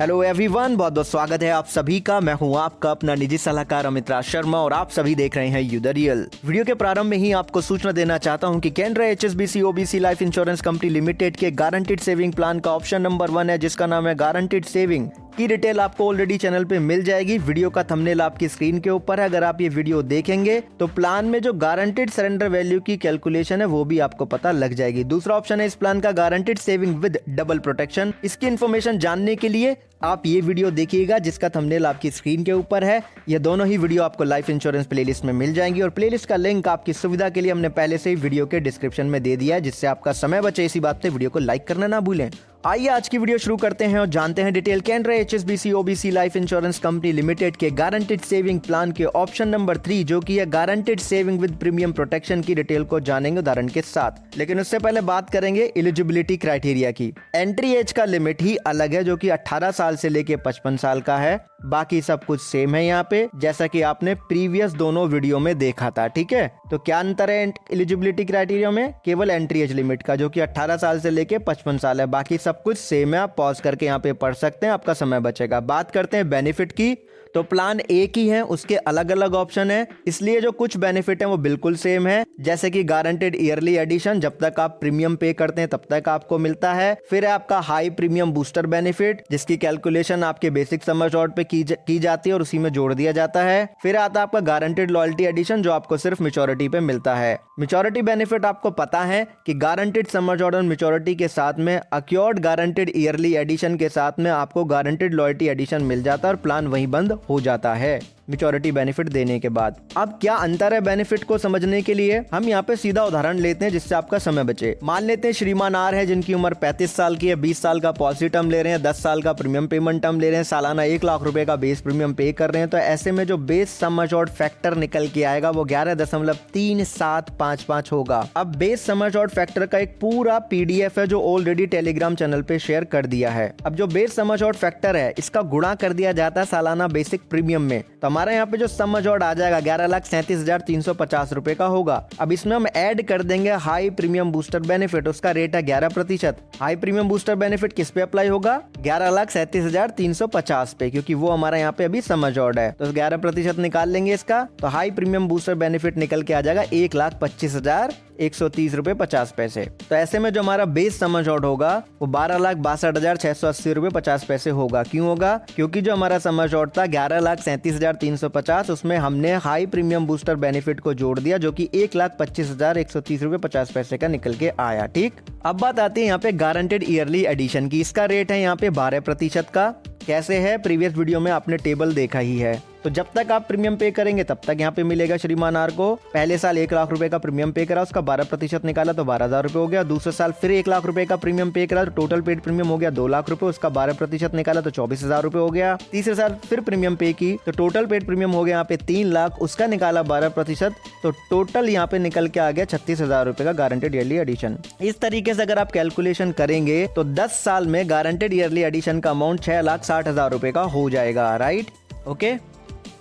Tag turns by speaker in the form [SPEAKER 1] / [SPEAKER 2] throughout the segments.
[SPEAKER 1] Hello everyone, बहुत बहुत स्वागत है आप सभी का। मैं हूं आपका अपना निजी सलाहकार अमित राज शर्मा और आप सभी देख रहे हैं यू द रियल। वीडियो के प्रारंभ में ही आपको सूचना देना चाहता हूं कि Canara HSBC OBC life insurance company limited के गारंटीड सेविंग प्लान का ऑप्शन नंबर 1 है, जिसका नाम है गारंटीड सेविंग की डिटेल आपको ऑलरेडी चैनल पे मिल जाएगी। वीडियो का थंबनेल आपकी स्क्रीन के ऊपर है। अगर आप ये वीडियो देखेंगे तो प्लान में जो गारंटीड सरेंडर वैल्यू की कैलकुलेशन है वो भी आपको पता लग जाएगी। दूसरा ऑप्शन है इस प्लान का guaranteed saving with double protection. इसकी इन्फॉर्मेशन जानने के लिए आप ये वीडियो देखिएगा जिसका थंबनेल आपकी स्क्रीन के ऊपर है। ये दोनों ही वीडियो आपको लाइफ इंश्योरेंस प्लेलिस्ट में मिल जाएंगी और प्लेलिस्ट का लिंक आपकी सुविधा के लिए हमने पहले से ही वीडियो के डिस्क्रिप्शन में दे दिया है, जिससे आपका समय बचे। इसी बात से वीडियो को लाइक करना ना भूलें। आइए आज की वीडियो शुरू करते हैं और जानते हैं detail Canara HSBC OBC life insurance company limited के गारंटीड सेविंग प्लान के ऑप्शन नंबर 3 जो कि है guaranteed saving with premium protection की डिटेल को जानेंगे उदाहरण के साथ। लेकिन उससे पहले बात करेंगे एलिजिबिलिटी क्राइटेरिया की। एंट्री एज का लिमिट ही अलग है जो कि 18 साल से लेके 55 साल का है। बाकी सब कुछ सेम है यहाँ पे, जैसा कि आपने प्रीवियस दोनों वीडियो में देखा था। ठीक है, तो क्या अंतर है एलिजिबिलिटी क्राइटेरिया में? केवल एंट्री एज लिमिट का जो कि 18 साल से लेके 55 साल है। बाकी सब कुछ सेम है। आप पॉज करके यहाँ पे पढ़ सकते हैं, आपका समय बचेगा। बात करते हैं बेनिफिट की, तो प्लान एक ही है, उसके अलग अलग ऑप्शन है, इसलिए जो कुछ बेनिफिट है वो बिल्कुल सेम है। जैसे कि गारंटेड ईयरली एडिशन, जब तक आप प्रीमियम पे करते हैं तब तक आपको मिलता है। फिर है आपका हाई प्रीमियम बूस्टर बेनिफिट, जिसकी कैलकुलेशन आपके बेसिक सम एश्योर्ड पे की जाती है और उसी में जोड़ दिया जाता है। फिर आता है आपका गारंटेड लॉयल्टी एडिशन, जो आपको सिर्फ मैच्योरिटी पे मिलता है। मैच्योरिटी बेनिफिट आपको पता है कि गारंटेड सम एश्योर्ड और मैच्योरिटी के साथ में अक्योर्ड गारंटेड ईयरली एडिशन के साथ में आपको गारंटेड लॉयल्टी एडिशन मिल जाता है और प्लान वहीं बंद हो जाता है मैच्योरिटी बेनिफिट देने के बाद। अब क्या अंतर है बेनिफिट को समझने के लिए हम यहाँ पे सीधा उदाहरण लेते हैं जिससे आपका समय बचे। मान लेते हैं श्रीमान आर है जिनकी उम्र 35 साल की है, 20 साल का पॉलिसी टर्म ले रहे हैं, 10 साल का प्रीमियम पेमेंट टर्म ले रहे हैं, सालाना 1 लाख रुपए का बेस प्रीमियम पे कर रहे हैं। तो ऐसे में जो बेस सम एश्योर्ड फैक्टर निकल के आएगा वो 11.3755 होगा। अब बेस सम एश्योर्ड फैक्टर का एक पूरा पीडीएफ है जो ऑलरेडी टेलीग्राम चैनल पे शेयर कर दिया है। अब जो बेस सम एश्योर्ड फैक्टर है इसका गुणा कर दिया जाता है सालाना बेसिक प्रीमियम में, तो हमारे यहाँ पे जो सम एश्योर्ड आ जाएगा 11,37,350 रुपए का होगा। अब इसमें हम ऐड कर देंगे हाई प्रीमियम बूस्टर बेनिफिट, उसका रेट है 11%। हाई प्रीमियम बूस्टर बेनिफिट किस पे अप्लाई होगा? 11,37,350 पे, क्योंकि वो हमारा यहाँ पे अभी सम एश्योर्ड है। तो 11% निकाल लेंगे इसका, तो हाई प्रीमियम बूस्टर बेनिफिट निकल के आ जाएगा 1,25,130 रुपए 50 पैसे। तो ऐसे में जो हमारा बेस सम एश्योर्ड होगा वो 12,62,680 रुपए 50 पैसे होगा। क्यों होगा? क्योंकि जो हमारा सम एश्योर्ड था 11,37,350, उसमें हमने हाई प्रीमियम बूस्टर बेनिफिट को जोड़ दिया जो कि 1,25,130 रुपए 50 पैसे का निकल के आया। ठीक, अब बात आती है यहाँ पे गारंटेड ईयरली एडिशन की। इसका रेट है यहाँ पे 12% का। कैसे है? प्रीवियस वीडियो में आपने टेबल देखा ही है। तो जब तक आप प्रीमियम पे करेंगे तब तक यहाँ पे मिलेगा श्रीमान आर को। पहले साल 1 लाख रुपए का प्रीमियम पे करा, उसका 12% निकाला तो 12,000 रुपए हो गया। दूसरे साल फिर 1 लाख रुपए का प्रीमियम पे करा तो टोटल पेड प्रीमियम हो गया 2 लाख रुपए, उसका 12% निकाला तो 24,000 रुपए हो गया। तीसरे साल फिर प्रीमियम पे की तो टोटल पेड प्रीमियम हो गया यहाँ पे 3 लाख, उसका निकाला 12%, तो टोटल यहाँ पे निकल के आ गया 36,000 रुपए का गारंटेड ईयरली एडिशन। इस तरीके से अगर आप कैलकुलेशन करेंगे तो 10 साल में गारंटेड ईयरली एडिशन का अमाउंट 6,60,000 रुपए का हो जाएगा। राइट, ओके,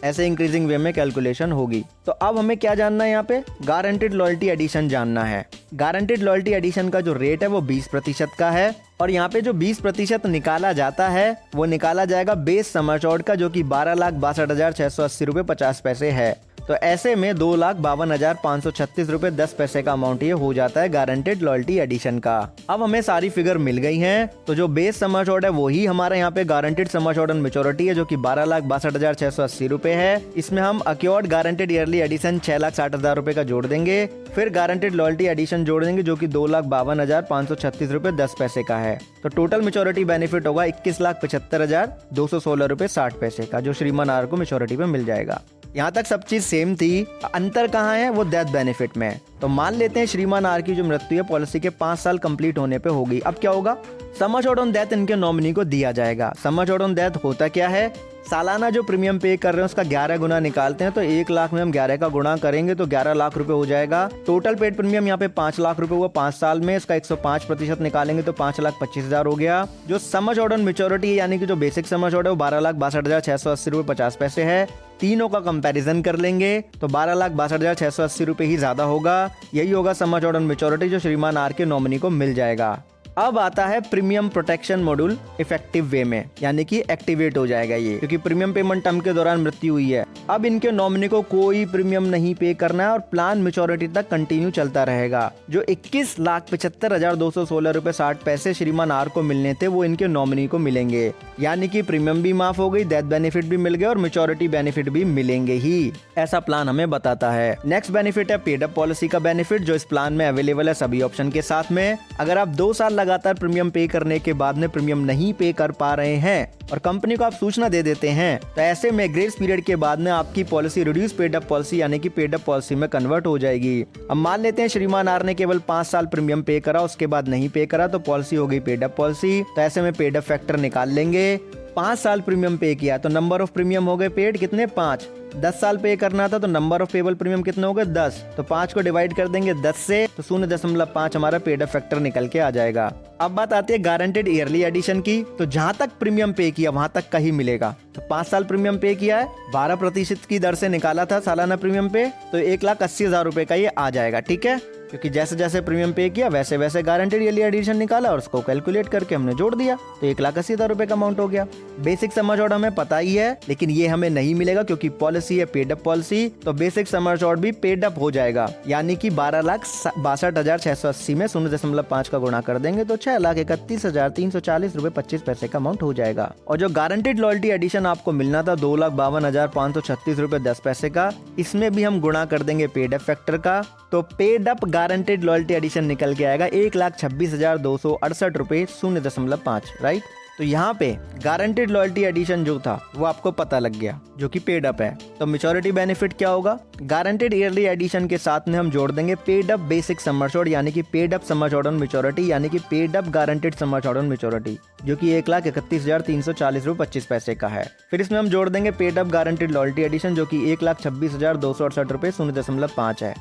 [SPEAKER 1] ऐसे इंक्रीजिंग वे में कैलकुलेशन होगी। तो अब हमें क्या जानना है? यहाँ पे गारंटेड लॉयल्टी एडिशन जानना है। गारंटेड लॉयल्टी एडिशन का जो रेट है वो 20% का है और यहाँ पे जो 20% निकाला जाता है वो निकाला जाएगा बेस सम एश्योर्ड का जो कि 12,62,680 रुपए 50 पैसे है। तो ऐसे में 2,52,536 रुपए 10 पैसे का अमाउंट ये हो जाता है गारंटेड लॉयल्टी एडिशन का। अब हमें सारी फिगर मिल गई हैं, तो जो बेस सम एश्योर्ड है वही हमारा यहाँ पे guaranteed sum assured and maturity है जो कि 12,62,680 रुपए है। इसमें हम अक्योर्ड गारंटेड ईयरली एडिशन 6,60,000 रुपए का जोड़ देंगे, फिर गारंटेड लॉयल्टी एडिशन जोड़ देंगे जो कि 2,52,536 रुपए 10 पैसे का है। तो टोटल मैच्योरिटी बेनिफिट होगा 21,75,216 रुपए 60 पैसे का, जो श्रीमान आर को मैच्योरिटी पे मिल जाएगा। यहाँ तक सब चीज सेम थी। अंतर कहाँ है? वो डेथ बेनिफिट में। तो मान लेते हैं श्रीमान आर की जो मृत्यु है पॉलिसी के 5 साल कंप्लीट होने पे होगी। अब क्या होगा? सम एश्योर्ड ऑन डेथ इनके नॉमिनी को दिया जाएगा। सम एश्योर्ड ऑन डेथ होता क्या है? सालाना जो प्रीमियम पे कर रहे हैं उसका 11 गुना निकालते हैं, तो 1 लाख में हम 11 का गुणा करेंगे तो 11 लाख रुपए हो जाएगा। टोटल पेड प्रीमियम यहाँ पे 5 लाख रुपए हुआ 5 साल में, इसका 105% निकालेंगे तो 5,25,000 हो गया। जो सम एश्योर्ड ऑन मैच्योरिटी यानी कि जो बेसिक सम एश्योर्ड है वो 12,62,680 रुपए 50 पैसे है। तीनों का कंपैरिजन कर लेंगे तो 12,62,680 रुपए ही ज्यादा होगा। यही होगा सम एश्योर्ड ऑन मैच्योरिटी जो श्रीमान आर के नॉमिनी को मिल जाएगा। अब आता है premium protection module effective way में, यानी कि एक्टिवेट हो जाएगा ये, क्योंकि प्रीमियम पेमेंट टर्म के दौरान मृत्यु हुई है। अब इनके नॉमिनी को कोई प्रीमियम नहीं पे करना है और प्लान मैच्योरिटी तक कंटिन्यू चलता रहेगा। जो 21,75,216 रुपए 60 पैसे श्रीमान आर को मिलने थे वो इनके नॉमिनी को मिलेंगे, यानी कि प्रीमियम भी माफ हो गई, डेथ बेनिफिट भी मिल गया और मैच्योरिटी बेनिफिट भी मिलेंगे ही, ऐसा प्लान हमें बताता है। नेक्स्ट बेनिफिट है पेड अप पॉलिसी का बेनिफिट, जो इस प्लान में अवेलेबल है सभी ऑप्शन के साथ में। अगर आप 2 साल लगातार प्रीमियम पे करने के बाद में प्रीमियम नहीं पे कर पा रहे हैं और कंपनी को आप सूचना दे देते हैं, तो ऐसे में ग्रेस पीरियड के बाद में आपकी policy reduce paid up policy यानी कि पेड अप पॉलिसी में कन्वर्ट हो जाएगी। अब मान लेते हैं श्रीमान आर ने केवल 5 साल प्रीमियम पे करा, उसके बाद नहीं पे करा, तो पॉलिसी हो गई पेड अप पॉलिसी। तो ऐसे में पेड अप फैक्टर निकाल लेंगे। 5 साल प्रीमियम पे किया तो नंबर ऑफ प्रीमियम हो गए पेड कितने 5। 10 साल पे करना था तो नंबर ऑफ पेबल प्रीमियम कितने हो गए 10, तो 5 को डिवाइड कर देंगे 10 से, तो 0.5 हमारा पेड अप फैक्टर निकल के आ जाएगा। अब बात आती है गारंटेड ईयरली एडिशन की, तो जहां तक प्रीमियम पे किया वहां तक का ही मिलेगा। तो 5 साल प्रीमियम पे किया है, 12% की दर से निकाला था सालाना प्रीमियम पे, तो 1,80,000 रुपए का ये आ जाएगा, ठीक है। क्योंकि जैसे जैसे प्रीमियम पे किया वैसे वैसे गारंटेड ईयरली एडिशन निकाला और उसको कैलकुलेट करके हमने जोड़ दिया, तो 1,80,000 रुपए का अमाउंट हो गया। बेसिक सम एश्योर्ड हमें पता ही है, लेकिन ये हमें नहीं मिलेगा क्योंकि पॉलिसी है पेड अप पॉलिसी, तो बेसिक सम एश्योर्ड भी पेड अप हो जाएगा, यानी कि 12,62,680 में 0.5 का गुणा कर देंगे तो 6,31,340 रुपए 25 पैसे का अमाउंट हो जाएगा। और जो गारंटेड लॉयल्टी एडिशन आपको मिलना था 2,52,536 रुपए 10 पैसे का, इसमें भी हम गुणा कर देंगे पेड अप फैक्टर का, तो paid up guaranteed loyalty addition निकल के आएगा 1,26,268 रुपए 0.5, राइट। तो यहाँ पे गारंटेड लॉयल्टी एडिशन जो था वो आपको पता लग गया, जो कि पेड अप है। तो मैच्योरिटी बेनिफिट क्या होगा, गारंटेड ईयरली एडिशन के साथ में हम जोड़ देंगे paid up basic sum assured, यानी कि paid up sum assured on maturity, यानी कि paid up guaranteed sum assured on maturity, जो कि 1,31,340 रुपए 25 पैसे का है। फिर इसमें हम जोड़ देंगे paid up guaranteed loyalty addition, जो कि 1,26,268 रुपए 0.5 है।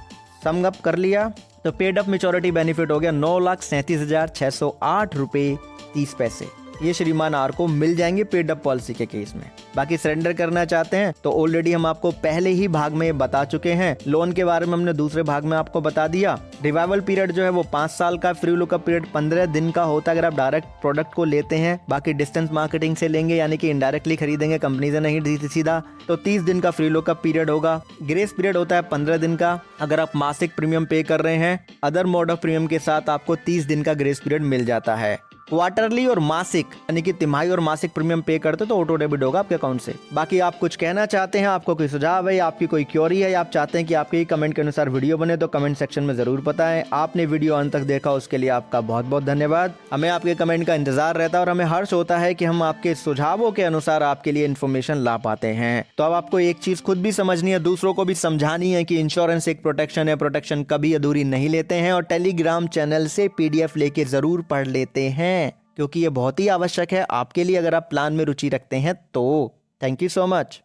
[SPEAKER 1] सम अप कर लिया तो पेड अप मैच्योरिटी बेनिफिट हो गया 9,37,608 रुपए 30 पैसे। ये श्रीमान आर को मिल जाएंगे पेड अप पॉलिसी के केस में। बाकी सरेंडर करना चाहते हैं तो ऑलरेडी हम आपको पहले ही भाग में बता चुके हैं। लोन के बारे में हमने दूसरे भाग में आपको बता दिया। रिवाइवल पीरियड जो है वो 5 साल का, फ्री लुकअप पीरियड 15 दिन का होता है अगर आप डायरेक्ट प्रोडक्ट को लेते हैं। बाकी डिस्टेंस मार्केटिंग से लेंगे, यानी कि इनडायरेक्टली खरीदेंगे, कंपनी से नहीं सीधा, तो 30 दिन का फ्री लुकअप पीरियड होगा। ग्रेस पीरियड होता है 15 दिन का अगर आप मासिक प्रीमियम पे कर रहे हैं। अदर मोड ऑफ प्रीमियम के साथ आपको 30 दिन का ग्रेस पीरियड मिल जाता है। क्वार्टरली और मासिक, यानी कि तिमाही और मासिक प्रीमियम पे करते तो ऑटो डेबिट होगा आपके अकाउंट से। बाकी आप कुछ कहना चाहते हैं, आपको कोई सुझाव है या आपकी कोई क्वेरी है या आप चाहते हैं कि आपके कमेंट के अनुसार वीडियो बने, तो कमेंट सेक्शन में जरूर बताएं। आपने वीडियो अंत तक देखा उसके लिए आपका बहुत बहुत धन्यवाद। हमें आपके कमेंट का इंतजार रहता है और हमें हर्ष होता है कि हम आपके सुझावों के अनुसार आपके लिए इन्फॉर्मेशन ला पाते हैं। तो अब आपको एक चीज खुद भी समझनी है, दूसरों को भी समझानी है कि इंश्योरेंस एक प्रोटेक्शन है, प्रोटेक्शन कभी अधूरी नहीं लेते हैं। और टेलीग्राम चैनल से PDF लेके जरूर पढ़ लेते हैं, क्योंकि ये बहुत ही आवश्यक है आपके लिए अगर आप प्लान में रुचि रखते हैं तो। Thank you so much.